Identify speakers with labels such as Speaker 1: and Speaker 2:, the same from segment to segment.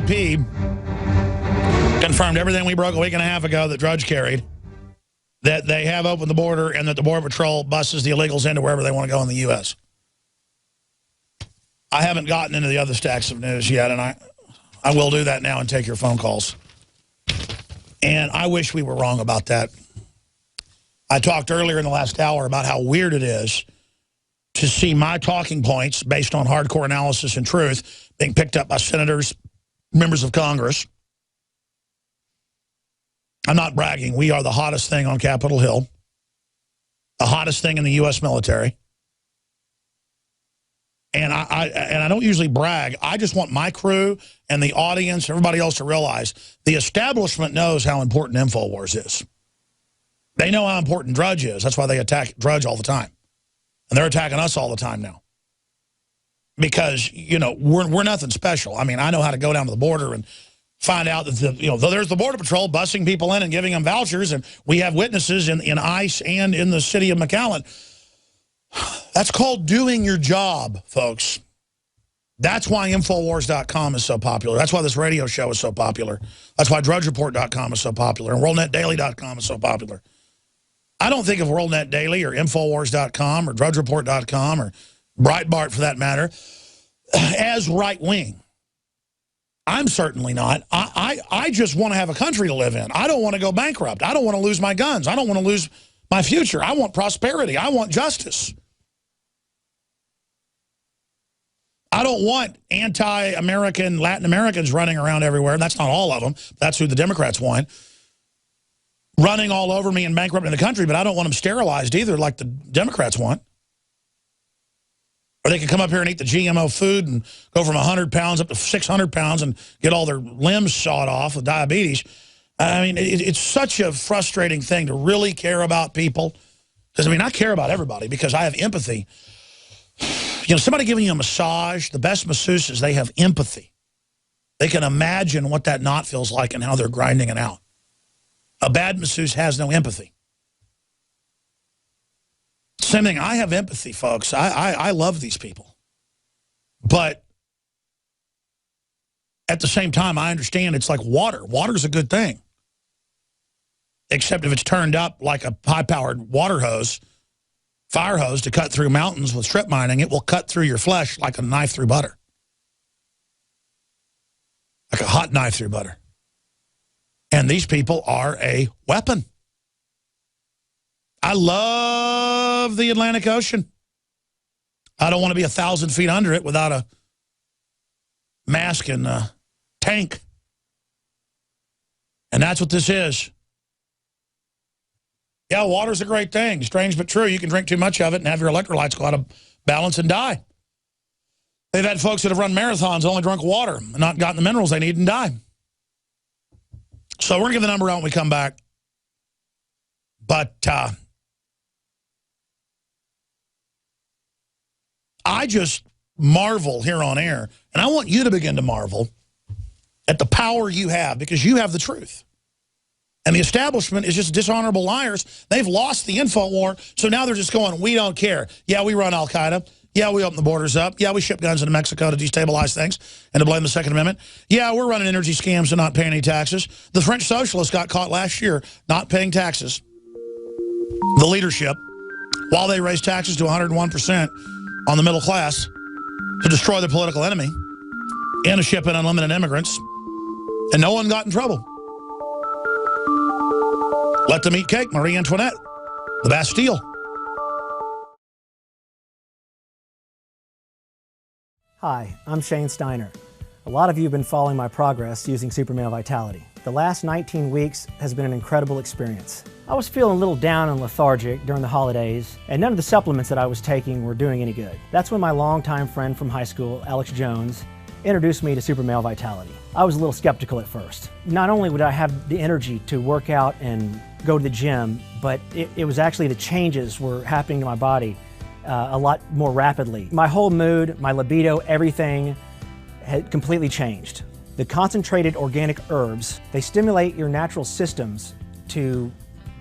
Speaker 1: AP confirmed everything we broke a week and a half ago that Drudge carried, that they have opened the border and that the Border Patrol buses the illegals into wherever they want to go in the U.S. I haven't gotten into the other stacks of news yet, and I will do that now and take your phone calls. And I wish we were wrong about that. I talked earlier in the last hour about how weird it is to see my talking points based on hardcore analysis and truth being picked up by senators, members of Congress. I'm not bragging. We are the hottest thing on Capitol Hill, the hottest thing in the U.S. military. And I don't usually brag. I just want my crew and the audience, everybody else to realize the establishment knows how important InfoWars is. They know how important Drudge is. That's why they attack Drudge all the time. And they're attacking us all the time now. Because, you know, we're nothing special. I mean, I know how to go down to the border and find out that, there's the Border Patrol busing people in and giving them vouchers, and we have witnesses in ICE and in the city of McAllen. That's called doing your job, folks. That's why Infowars.com is so popular. That's why this radio show is so popular. That's why DrudgeReport.com is so popular and WorldNetDaily.com is so popular. I don't think of WorldNet Daily or Infowars.com or DrudgeReport.com or Breitbart, for that matter, as right-wing. I'm certainly not. I just want to have a country to live in. I don't want to go bankrupt. I don't want to lose my guns. I don't want to lose my future. I want prosperity. I want justice. I don't want anti-American Latin Americans running around everywhere. That's not all of them. That's who the Democrats want. Running all over me and bankrupting the country, but I don't want them sterilized either like the Democrats want. Or they can come up here and eat the GMO food and go from 100 pounds up to 600 pounds and get all their limbs sawed off with diabetes. I mean, it's such a frustrating thing to really care about people. Because, I mean, I care about everybody because I have empathy. Somebody giving you a massage, the best masseuses, they have empathy. They can imagine what that knot feels like and how they're grinding it out. A bad masseuse has no empathy. Same thing, I have empathy, folks. I love these people. But at the same time, I understand it's like water. Water's a good thing. Except if it's turned up like a high-powered water hose, fire hose to cut through mountains with strip mining, it will cut through your flesh like a knife through butter. Like a hot knife through butter. And these people are a weapon. I love the Atlantic Ocean. I don't want to be 1,000 feet under it without a mask and a tank. And that's what this is. Yeah, water's a great thing. Strange but true. You can drink too much of it and have your electrolytes go out of balance and die. They've had folks that have run marathons, only drunk water, and not gotten the minerals they need and die. So we're going to give the number out when we come back. But I just marvel here on air, and I want you to begin to marvel at the power you have because you have the truth. And the establishment is just dishonorable liars. They've lost the info war, so now they're just going, we don't care. Yeah, we run Al-Qaeda. Yeah, we open the borders up. Yeah, we ship guns into Mexico to destabilize things and to blame the Second Amendment. Yeah, we're running energy scams and not paying any taxes. The French socialists got caught last year not paying taxes. The leadership, while they raised taxes to 101% on the middle class to destroy their political enemy and to ship in unlimited immigrants, and no one got in trouble. Let them eat cake, Marie Antoinette, the Bastille.
Speaker 2: Hi, I'm Shane Steiner. A lot of you have been following my progress using Super Male Vitality. The last 19 weeks has been an incredible experience. I was feeling a little down and lethargic during the holidays, and none of the supplements that I was taking were doing any good. That's when my longtime friend from high school, Alex Jones, introduced me to Super Male Vitality. I was a little skeptical at first. Not only would I have the energy to work out and go to the gym, but it was actually the changes were happening to my body a lot more rapidly. My whole mood, my libido, everything had completely changed. The concentrated organic herbs, they stimulate your natural systems to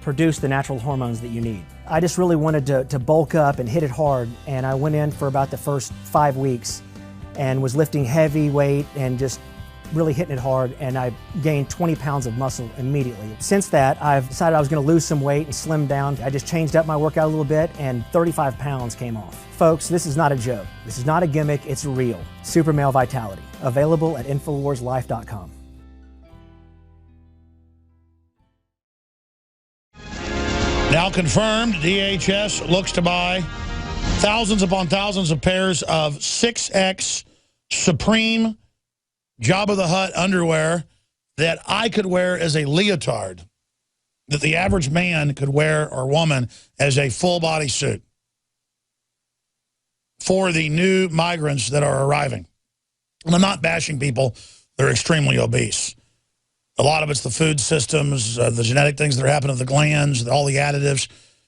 Speaker 2: produce the natural hormones that you need. I just really wanted to bulk up and hit it hard, and I went in for about the first 5 weeks and was lifting heavy weight and just really hitting it hard, and I gained 20 pounds of muscle immediately. Since that, I've decided I was going to lose some weight and slim down. I just changed up my workout a little bit, and 35 pounds came off. Folks, this is not a joke. This is not a gimmick, it's real. Super Male Vitality, available at InfoWarsLife.com.
Speaker 1: Now confirmed, DHS looks to buy thousands upon thousands of pairs of 6X Supreme Jabba the Hutt underwear that I could wear as a leotard, that the average man could wear, or woman, as a full body suit for the new migrants that are arriving. And I'm not bashing people that are extremely obese. A lot of it's the food systems, the genetic things that are happening to the glands, all the additives.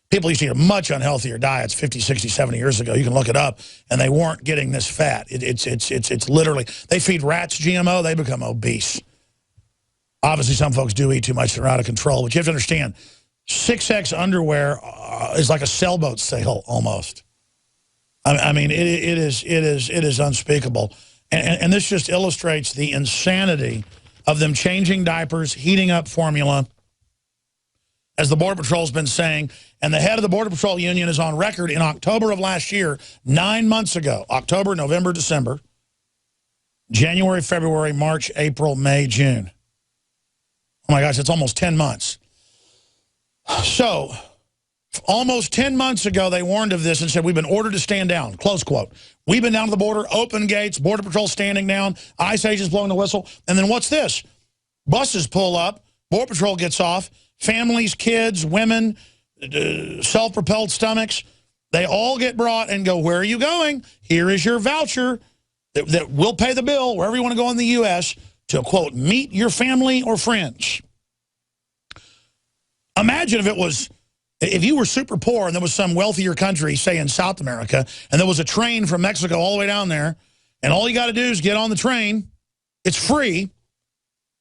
Speaker 1: People used to eat much unhealthier diets 50, 60, 70 years ago. You can look it up, and they weren't getting this fat. It's literally, they feed rats GMO, they become obese. Obviously, some folks do eat too much, they're out of control. But you have to understand, 6X underwear is like a sailboat sale almost. I mean, it is unspeakable. And this just illustrates the insanity of them changing diapers, heating up formula, as the Border Patrol's been saying. And the head of the Border Patrol Union is on record in October of last year, 9 months ago, October, November, December, January, February, March, April, May, June. Oh my gosh, it's almost 10 months. So, almost 10 months ago, they warned of this and said, we've been ordered to stand down, close quote. We've been down to the border, open gates, Border Patrol standing down, ICE agents blowing the whistle. And then what's this? Buses pull up, Border Patrol gets off, families, kids, women, self-propelled stomachs, they all get brought and go, where are you going? Here is your voucher that will pay the bill wherever you want to go in the U.S. to, quote, meet your family or friends. Imagine if you were super poor and there was some wealthier country, say in South America, and there was a train from Mexico all the way down there, and all you got to do is get on the train, it's free,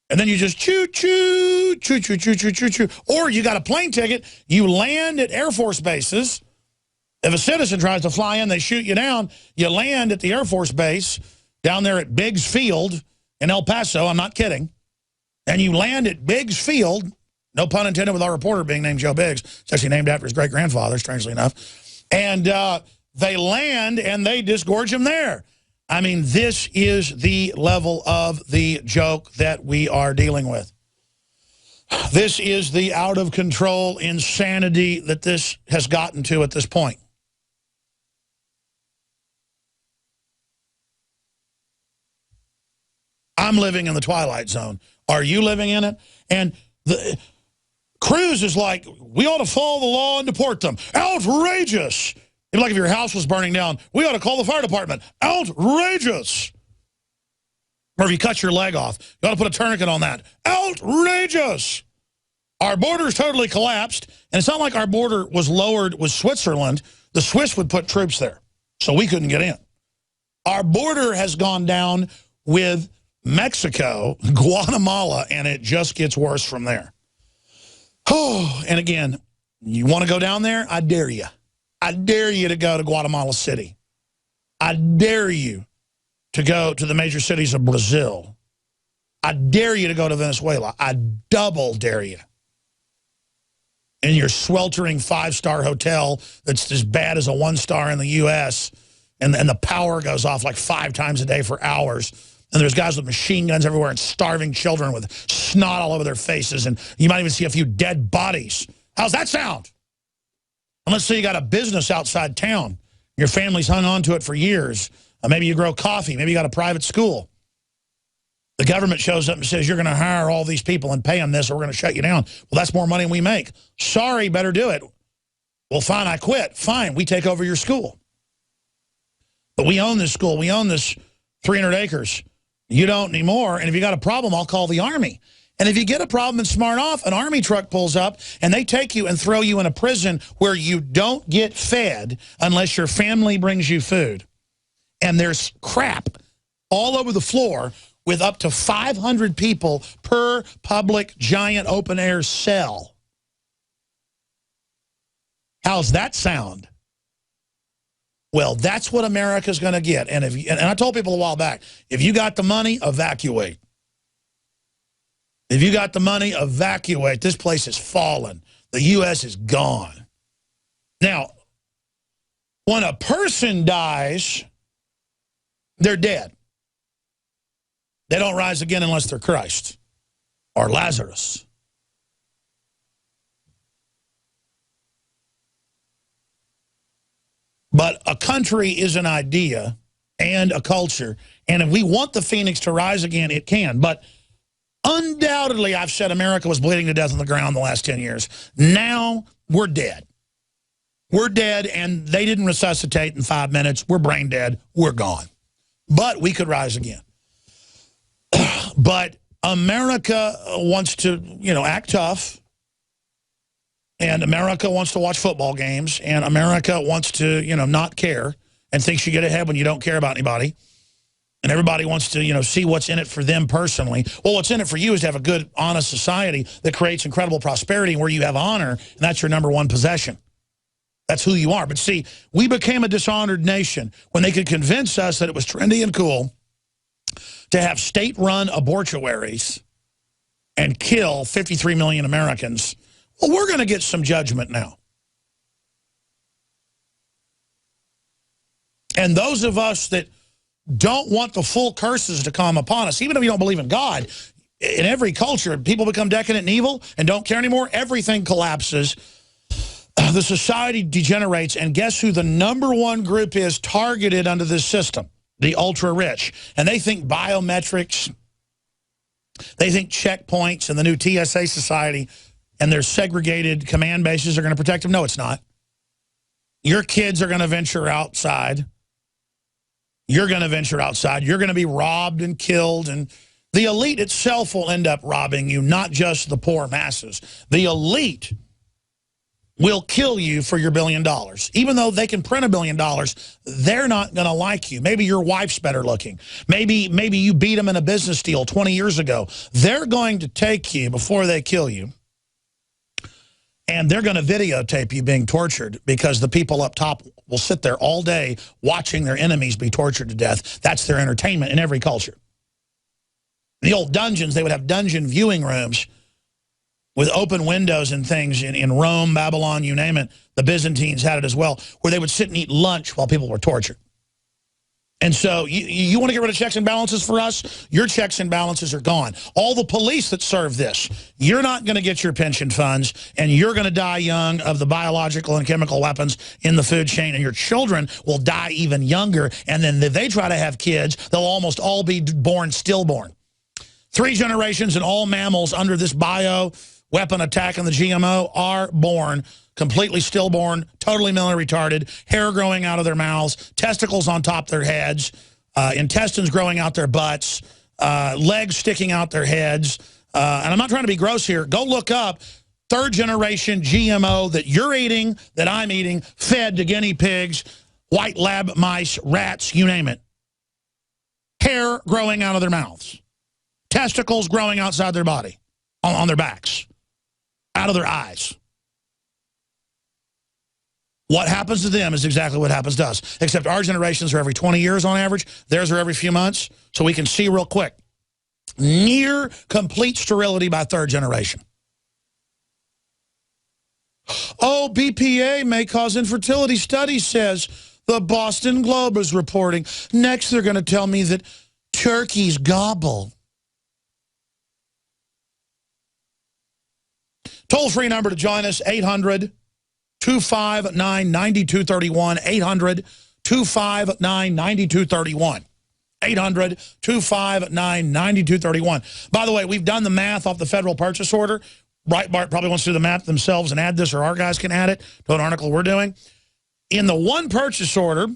Speaker 1: and then you just choo-choo, choo-choo, choo-choo, choo-choo. Or you got a plane ticket, you land at Air Force bases. If a citizen tries to fly in, they shoot you down. You land at the Air Force base down there at Biggs Field in El Paso, I'm not kidding. And you land at Biggs Field, no pun intended with our reporter being named Joe Biggs. It's actually named after his great-grandfather, strangely enough. And they land and they disgorge him there. I mean, this is the level of the joke that we are dealing with. This is the out-of-control insanity that this has gotten to at this point. I'm living in the twilight zone. Are you living in it? And Cruz is like, we ought to follow the law and deport them. Outrageous. It'd be like if your house was burning down, we ought to call the fire department. Outrageous. Or if you cut your leg off, you ought to put a tourniquet on that. Outrageous. Our border's totally collapsed, and it's not like our border was lowered with Switzerland. The Swiss would put troops there, so we couldn't get in. Our border has gone down with Mexico, Guatemala, and it just gets worse from there. Oh, and again, you want to go down there? I dare you. I dare you to go to Guatemala City. I dare you to go to the major cities of Brazil. I dare you to go to Venezuela. I double dare you. In your sweltering 5-star hotel that's as bad as a 1-star in the U.S., and the power goes off like 5 times a day for hours. And there's guys with machine guns everywhere and starving children with snot all over their faces. And you might even see a few dead bodies. How's that sound? And let's say you got a business outside town. Your family's hung on to it for years. Maybe you grow coffee. Maybe you got a private school. The government shows up and says, you're going to hire all these people and pay them this, or we're going to shut you down. Well, that's more money than we make. Sorry, better do it. Well, fine, I quit. Fine, we take over your school. But we own this school. We own this 300 acres. You don't anymore. And if you got a problem, I'll call the Army. And if you get a problem and smart off, an Army truck pulls up and they take you and throw you in a prison where you don't get fed unless your family brings you food. And there's crap all over the floor with up to 500 people per public giant open air cell. How's that sound? Well, that's what America's going to get. And I told people a while back, if you got the money, evacuate. If you got the money, evacuate. This place has fallen. The U.S. is gone. Now, when a person dies, they're dead. They don't rise again unless they're Christ or Lazarus. But a country is an idea and a culture. And if we want the phoenix to rise again, it can. But undoubtedly, I've said America was bleeding to death on the ground the last 10 years. Now we're dead. We're dead, and they didn't resuscitate in 5 minutes. We're brain dead. We're gone. But we could rise again. But America wants to, act tough. And America wants to watch football games. And America wants to, not care and thinks you get ahead when you don't care about anybody. And everybody wants to, see what's in it for them personally. Well, what's in it for you is to have a good, honest society that creates incredible prosperity where you have honor, and that's your number one possession. That's who you are. But see, we became a dishonored nation when they could convince us that it was trendy and cool to have state-run abortuaries and kill 53 million Americans. Well, we're going to get some judgment now. And those of us that don't want the full curses to come upon us, even if you don't believe in God, in every culture, people become decadent and evil and don't care anymore. Everything collapses. The society degenerates, and guess who the number one group is targeted under this system? The ultra-rich. And they think biometrics, they think checkpoints and the new TSA society and their segregated command bases are going to protect them. No, it's not. Your kids are going to venture outside. You're going to venture outside. You're going to be robbed and killed, and the elite itself will end up robbing you, not just the poor masses. The elite will kill you for your $1 billion. Even though they can print $1 billion, they're not going to like you. Maybe your wife's better looking. Maybe you beat them in a business deal 20 years ago. They're going to take you before they kill you, and they're going to videotape you being tortured because the people up top will sit there all day watching their enemies be tortured to death. That's their entertainment in every culture. In the old dungeons, they would have dungeon viewing rooms with open windows and things in Rome, Babylon, you name it. The Byzantines had it as well, where they would sit and eat lunch while people were tortured. And so you want to get rid of checks and balances for us? Your checks and balances are gone. All the police that serve this, you're not going to get your pension funds, and you're going to die young of the biological and chemical weapons in the food chain, and your children will die even younger. And then if they try to have kids, they'll almost all be born stillborn. 3 generations and all mammals under this bio-weapon attack and the GMO are born completely stillborn, totally mentally retarded, hair growing out of their mouths, testicles on top of their heads, intestines growing out their butts, legs sticking out their heads. And I'm not trying to be gross here. Go look up 3rd generation GMO that you're eating, that I'm eating, fed to guinea pigs, white lab mice, rats, you name it. Hair growing out of their mouths. Testicles growing outside their body, on their backs, out of their eyes. What happens to them is exactly what happens to us, except our generations are every 20 years on average. Theirs are every few months, so we can see real quick. Near complete sterility by 3rd generation. Oh, BPA may cause infertility, study says. The Boston Globe is reporting. Next, they're going to tell me that turkeys gobble. Toll-free number to join us, 800-259-9231, 800-259-9231, 800-259-9231. By the way, we've done the math off the federal purchase order. Breitbart probably wants to do the math themselves and add this, or our guys can add it to an article we're doing. In the one purchase order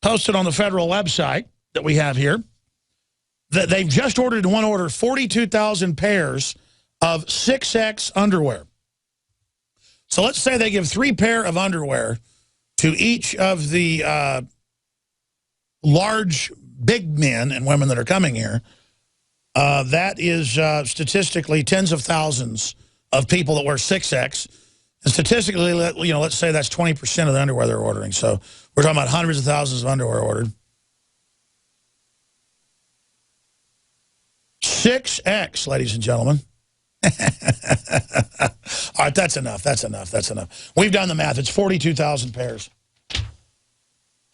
Speaker 1: posted on the federal website that we have here, that they've just ordered in one order 42,000 pairs of 6X underwear. So let's say they give 3 pair of underwear to each of the large, big men and women that are coming here. That is statistically tens of thousands of people that wear 6X. And statistically, let's say that's 20% of the underwear they're ordering. So we're talking about hundreds of thousands of underwear ordered. 6X, ladies and gentlemen. All right, that's enough. That's enough. That's enough. We've done the math. It's 42,000 pairs.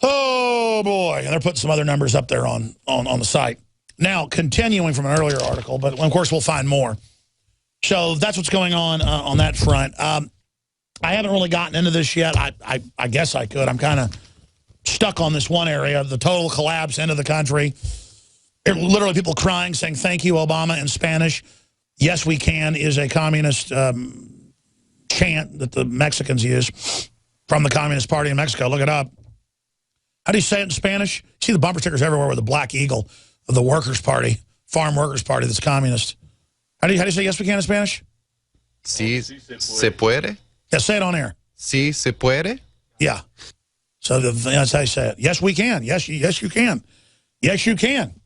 Speaker 1: Oh, boy. And they're putting some other numbers up there on the site. Now, continuing from an earlier article, but of course we'll find more. So that's what's going on that front. I haven't really gotten into this yet. I guess I could. I'm kind of stuck on this one area, the total collapse into the country. Literally people crying, saying, thank you, Obama, in Spanish. Yes, we can is a communist chant that the Mexicans use from the Communist Party in Mexico. Look it up. How do you say it in Spanish? You see the bumper stickers everywhere with the black eagle of the Workers' Party, Farm Workers' Party that's communist. How do you say yes, we can in Spanish?
Speaker 3: Sí, se puede.
Speaker 1: Yeah, say it on air.
Speaker 3: Sí, se puede.
Speaker 1: Yeah. So that's how you say it. Yes, we can. Yes, you can. Yes, you can.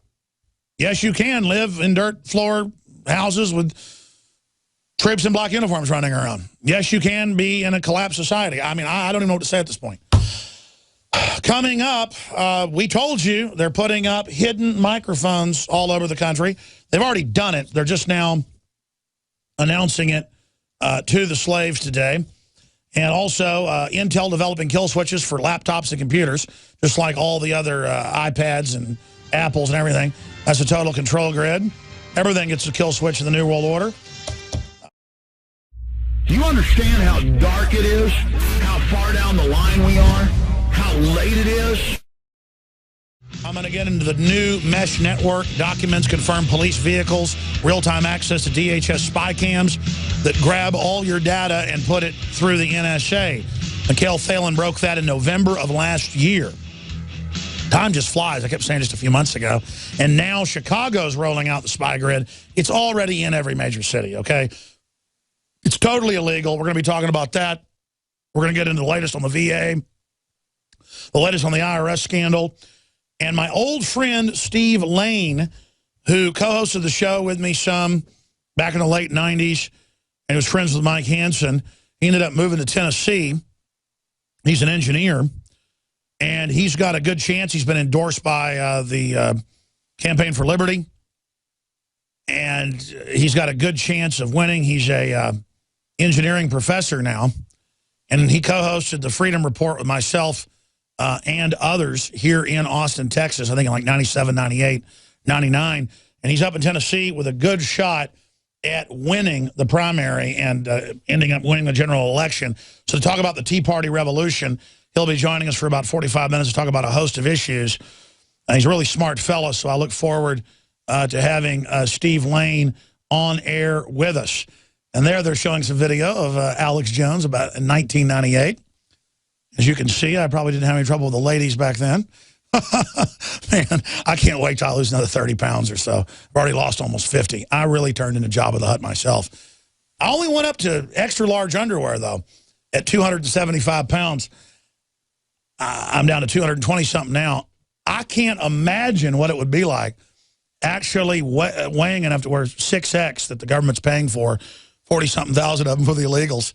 Speaker 1: Yes, you can live in dirt floor houses with troops in black uniforms running around. Yes, you can be in a collapsed society. I mean, I don't even know what to say at this point. Coming up, we told you they're putting up hidden microphones all over the country. They've already done it. They're just now announcing it to the slaves today. And also, Intel developing kill switches for laptops and computers, just like all the other iPads and Apples and everything. That's a total control grid. Everything gets a kill switch in the New World Order.
Speaker 4: Do you understand how dark it is? How far down the line we are? How late it is?
Speaker 1: I'm going to get into the new mesh network. Documents confirm police vehicles, real-time access to DHS spy cams that grab all your data and put it through the NSA. Mikhail Phelan broke that in November of last year. Time just flies. I kept saying just a few months ago. And now Chicago's rolling out the spy grid. It's already in every major city, okay? It's totally illegal. We're going to be talking about that. We're going to get into the latest on the VA, the latest on the IRS scandal. And my old friend Steve Lane, who co-hosted the show with me some back in the late 90s, and he was friends with Mike Hansen, he ended up moving to Tennessee. He's an engineer, and he's got a good chance. He's been endorsed by the Campaign for Liberty, and he's got a good chance of winning. He's a engineering professor now, and he co-hosted the Freedom Report with myself and others here in Austin, Texas, I think in like 97, 98, 99. And he's up in Tennessee with a good shot at winning the primary and ending up winning the general election. So to talk about the Tea Party revolution, he'll be joining us for about 45 minutes to talk about a host of issues. He's a really smart fellow, so I look forward to having Steve Lane on air with us. And they're showing some video of Alex Jones about in 1998. As you can see, I probably didn't have any trouble with the ladies back then. Man, I can't wait till I lose another 30 pounds or so. I've already lost almost 50. I really turned into Jabba the Hutt myself. I only went up to extra large underwear, though, at 275 pounds. I'm down to 220-something now. I can't imagine what it would be like actually weighing enough to wear 6X that the government's paying for, 40-something thousand of them for the illegals.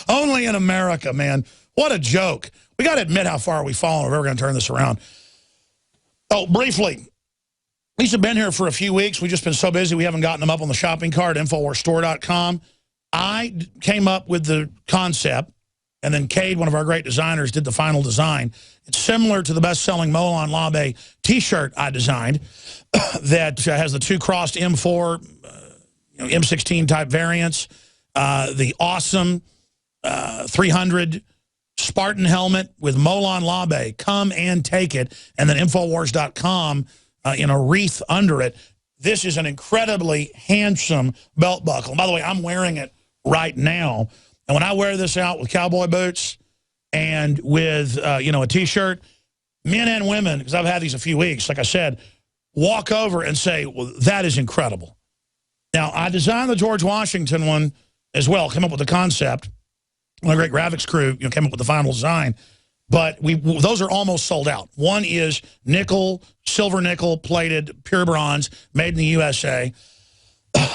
Speaker 1: Only in America, man. What a joke. We got to admit how far we've fallen if we're ever going to turn this around. Oh, briefly, these have been here for a few weeks. We've just been so busy we haven't gotten them up on the shopping cart, InfoWarsStore.com. I came up with the concept, and then Cade, one of our great designers, did the final design. It's similar to the best-selling Molon Labe T-shirt I designed that has the two crossed M4, M16 type variants, the awesome 300 Spartan helmet with Molon Labe. Come and take it. And then Infowars.com in a wreath under it. This is an incredibly handsome belt buckle. And by the way, I'm wearing it right now. And when I wear this out with cowboy boots and with, a T-shirt, men and women, because I've had these a few weeks, like I said, walk over and say, well, that is incredible. Now, I designed the George Washington one as well, came up with the concept. My great graphics crew came up with the final design. But those are almost sold out. One is nickel, silver nickel plated, pure bronze, made in the USA.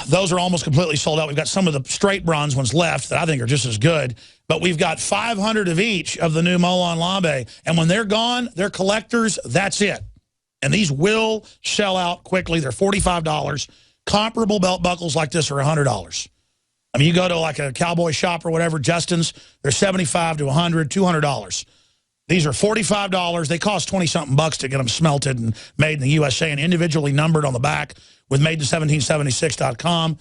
Speaker 1: Those are almost completely sold out. We've got some of the straight bronze ones left that I think are just as good. But we've got 500 of each of the new Molon Labe. And when they're gone, they're collectors. That's it. And these will sell out quickly. They're $45. comparable belt buckles like this are $100. I mean, you go to like a cowboy shop or whatever, Justin's, they're $75 to $100, $200. These are $45. They cost 20-something bucks to get them smelted and made in the USA and individually numbered on the back with made-in-1776.com.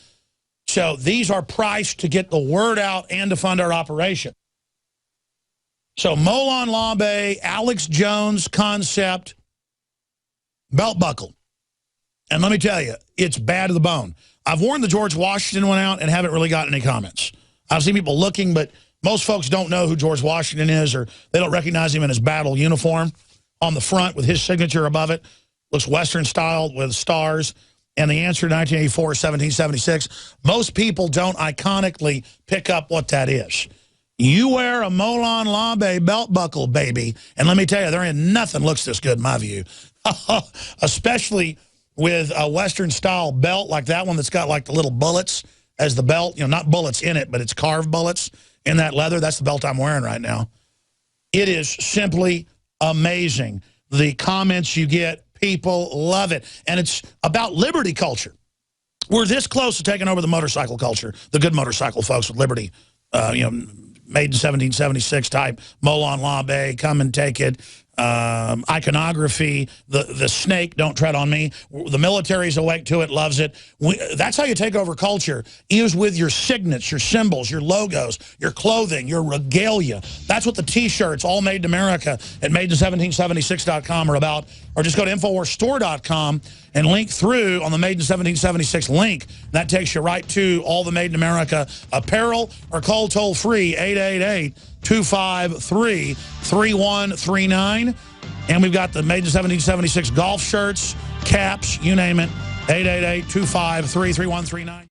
Speaker 1: So these are priced to get the word out and to fund our operation. So Molon Labe, Alex Jones concept belt buckle. And let me tell you, it's bad to the bone. I've worn the George Washington one out and haven't really gotten any comments. I've seen people looking, but most folks don't know who George Washington is, or they don't recognize him in his battle uniform on the front with his signature above it. Looks Western style with stars. And the answer, 1984, 1776. Most people don't iconically pick up what that is. You wear a Molon Labe belt buckle, baby. And let me tell you, there ain't nothing looks this good in my view. Especially with a Western style belt like that one that's got like the little bullets as the belt. You know, not bullets in it, but it's carved bullets in that leather. That's the belt I'm wearing right now. It is simply amazing. The comments you get, people love it. And it's about liberty culture. We're this close to taking over the motorcycle culture. The good motorcycle folks with Liberty, you know, made in 1776 type, Molon Labe, come and take it. Iconography, the snake, don't tread on me. The military's awake to it, loves it. That's how you take over culture, is with your signets, your symbols, your logos, your clothing, your regalia. That's what the T-shirts, all made in America at made-in-1776.com are about. Or just go to InfoWarsStore.com and link through on the Made in 1776 link. That takes you right to all the Made in America apparel, or call toll-free 888-253-3139. And we've got the Made in 1776 golf shirts, caps, you name it, 888-253-3139.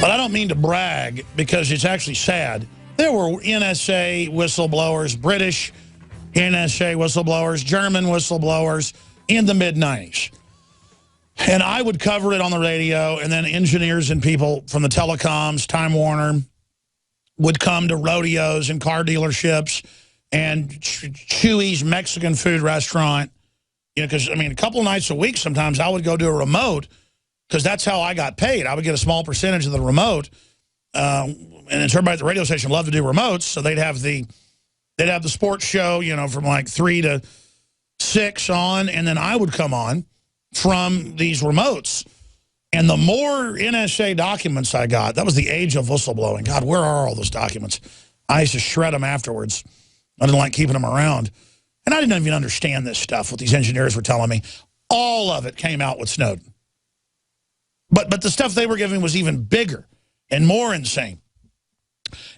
Speaker 1: But I don't mean to brag, because it's actually sad. There were NSA whistleblowers, British NSA whistleblowers, German whistleblowers in the mid-90s. And I would cover it on the radio, and then engineers and people from the telecoms, Time Warner, would come to rodeos and car dealerships and Chewy's Mexican food restaurant. You know, because, I mean, a couple nights a week sometimes I would go do a remote, because that's how I got paid. I would get a small percentage of the remote. And everybody at the radio station loved to do remotes, so they'd have the sports show, you know, from like 3 to 6 on, and then I would come on from these remotes. And the more NSA documents I got, that was the age of whistleblowing. God, where are all those documents? I used to shred them afterwards. I didn't like keeping them around. And I didn't even understand this stuff, what these engineers were telling me. All of it came out with Snowden. But the stuff they were giving was even bigger and more insane.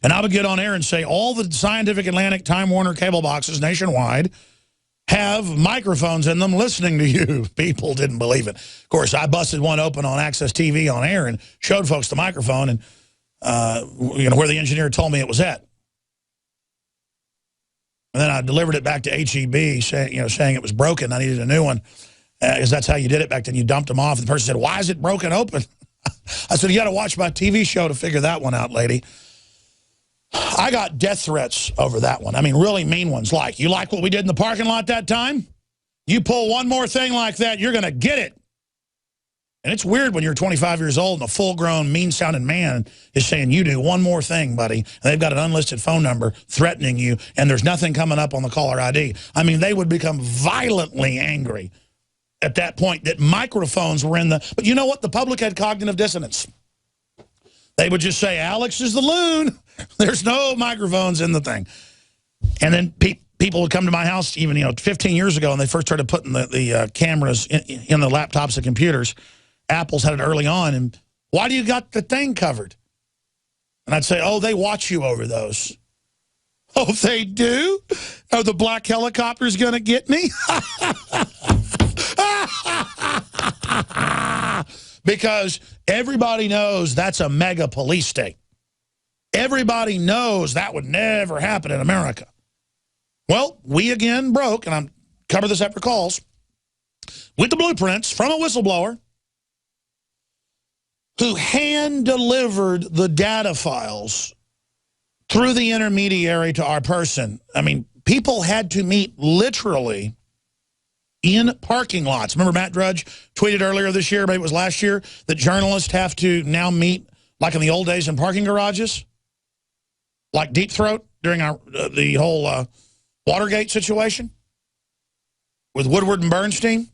Speaker 1: And I would get on air and say, all the Scientific Atlantic, Time Warner cable boxes nationwide have microphones in them listening to you. People didn't believe it. Of course, I busted one open on Access TV on air and showed folks the microphone, and you know, where the engineer told me it was at. And then I delivered it back to HEB, saying it was broken. I needed a new one, because that's how you did it back then. You dumped them off. And the person said, "Why is it broken open?" I said, "You got to watch my TV show to figure that one out, lady." I got death threats over that one. I mean, really mean ones. Like, you like what we did in the parking lot that time? You pull one more thing like that, you're going to get it. And it's weird when you're 25 years old and a full-grown, mean-sounding man is saying, you do one more thing, buddy. And they've got an unlisted phone number threatening you, and there's nothing coming up on the caller ID. I mean, they would become violently angry at that point that microphones were in the... But you know what? The public had cognitive dissonance. They would just say, Alex is the loon. There's no microphones in the thing. And then people would come to my house even, 15 years ago, and they first started putting the cameras in the laptops and computers. Apple's had it early on. And why do you got the thing covered? And I'd say, oh, they watch you over those. Oh, they do? Are the black helicopters going to get me? Because everybody knows that's a mega police state. Everybody knows that would never happen in America. Well, we again broke, and I'm cover this after calls, with the blueprints from a whistleblower who hand-delivered the data files through the intermediary to our person. I mean, people had to meet literally in parking lots. Remember Matt Drudge tweeted earlier this year, maybe it was last year, that journalists have to now meet, like in the old days, in parking garages? Like Deep Throat during the whole Watergate situation with Woodward and Bernstein?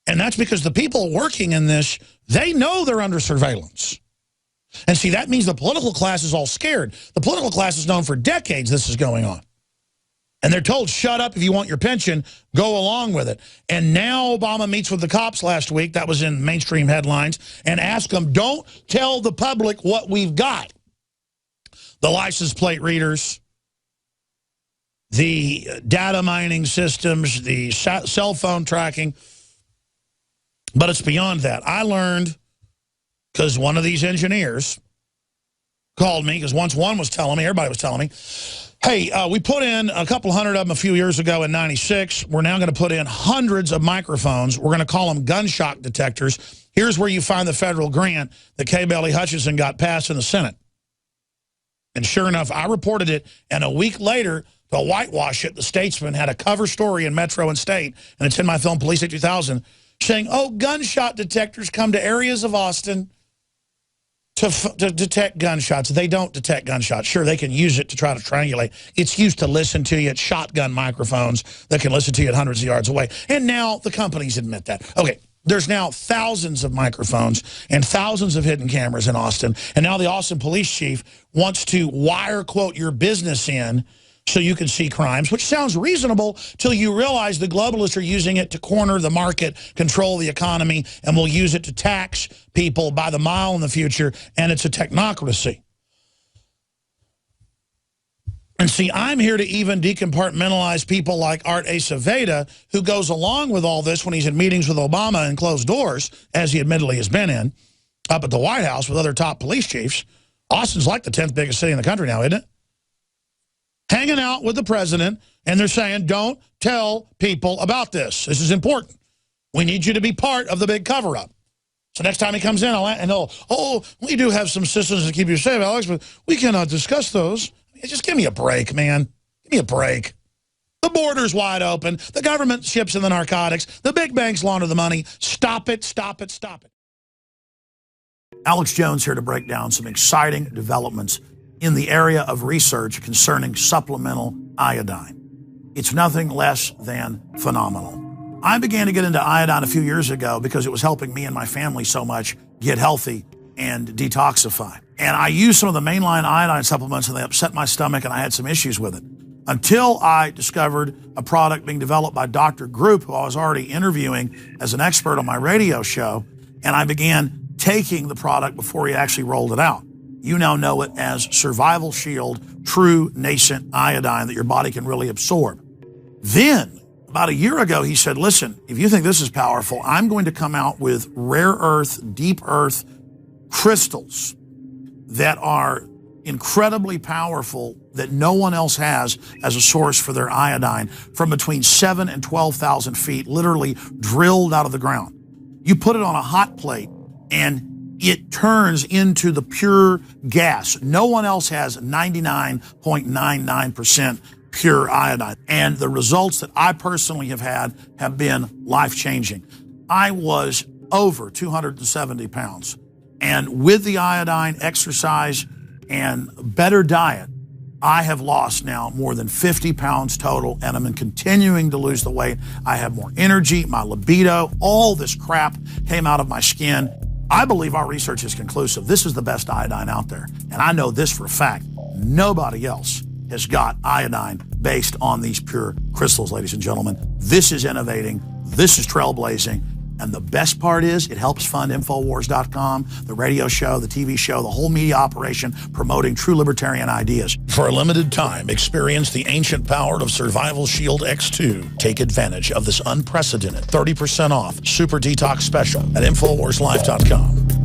Speaker 1: And that's because the people working in this, they know they're under surveillance. And see, that means the political class is all scared. The political class has known for decades this is going on. And they're told, shut up if you want your pension, go along with it. And now Obama meets with the cops last week, that was in mainstream headlines, and asks them, don't tell the public what we've got. The license plate readers, the data mining systems, the cell phone tracking. But it's beyond that. I learned, because one of these engineers called me, because once one was telling me, everybody was telling me, hey, we put in a couple hundred of them a few years ago in '96. We're now going to put in hundreds of microphones. We're going to call them gunshot detectors. Here's where you find the federal grant that Kay Bailey Hutchison got passed in the Senate. And sure enough, I reported it, and a week later, to whitewash it, the Statesman had a cover story in Metro and State, and it's in my film Police 2000, saying, oh, gunshot detectors come to areas of Austin to detect gunshots. They don't detect gunshots. Sure, they can use it to try to triangulate. It's used to listen to you. It's shotgun microphones that can listen to you at hundreds of yards away. And now the companies admit that. Okay, there's now thousands of microphones and thousands of hidden cameras in Austin. And now the Austin police chief wants to wire quote your business in so you can see crimes, which sounds reasonable till you realize the globalists are using it to corner the market, control the economy, and will use it to tax people by the mile in the future, and it's a technocracy. And see, I'm here to even decompartmentalize people like Art Aceveda, who goes along with all this when he's in meetings with Obama and closed doors, as he admittedly has been in, up at the White House with other top police chiefs. Austin's like the 10th biggest city in the country now, isn't it? Hanging out with the president, and they're saying, don't tell people about this. This is important. We need you to be part of the big cover-up. So next time he comes in, we do have some systems to keep you safe, Alex, but we cannot discuss those. Just give me a break, man. Give me a break. The border's wide open. The government ships in the narcotics. The big banks launder the money. Stop it, stop it, stop it. Alex Jones here to break down some exciting developments in the area of research concerning supplemental iodine. It's nothing less than phenomenal. I began to get into iodine a few years ago because it was helping me and my family so much get healthy and detoxify. And I used some of the mainline iodine supplements and they upset my stomach and I had some issues with it. Until I discovered a product being developed by Dr. Group, who I was already interviewing as an expert on my radio show, and I began taking the product before he actually rolled it out. You now know it as Survival Shield True Nascent Iodine that your body can really absorb. Then, about a year ago, he said, listen, if you think this is powerful, I'm going to come out with rare earth, deep earth crystals that are incredibly powerful that no one else has as a source for their iodine from between 7,000 and 12,000 feet, literally drilled out of the ground. You put it on a hot plate and it turns into the pure gas. No one else has 99.99% pure iodine. And the results that I personally have had have been life-changing. I was over 270 pounds. And with the iodine, exercise, and better diet, I have lost now more than 50 pounds total, and I'm continuing to lose the weight. I have more energy, my libido, all this crap came out of my skin. I believe our research is conclusive. This is the best iodine out there. And I know this for a fact. Nobody else has got iodine based on these pure crystals, ladies and gentlemen. This is innovating. This is trailblazing. And the best part is it helps fund Infowars.com, the radio show, the TV show, the whole media operation promoting true libertarian ideas. For a limited time, experience the ancient power of Survival Shield X2. Take advantage of this unprecedented 30% off Super Detox Special at InfoWarsLife.com.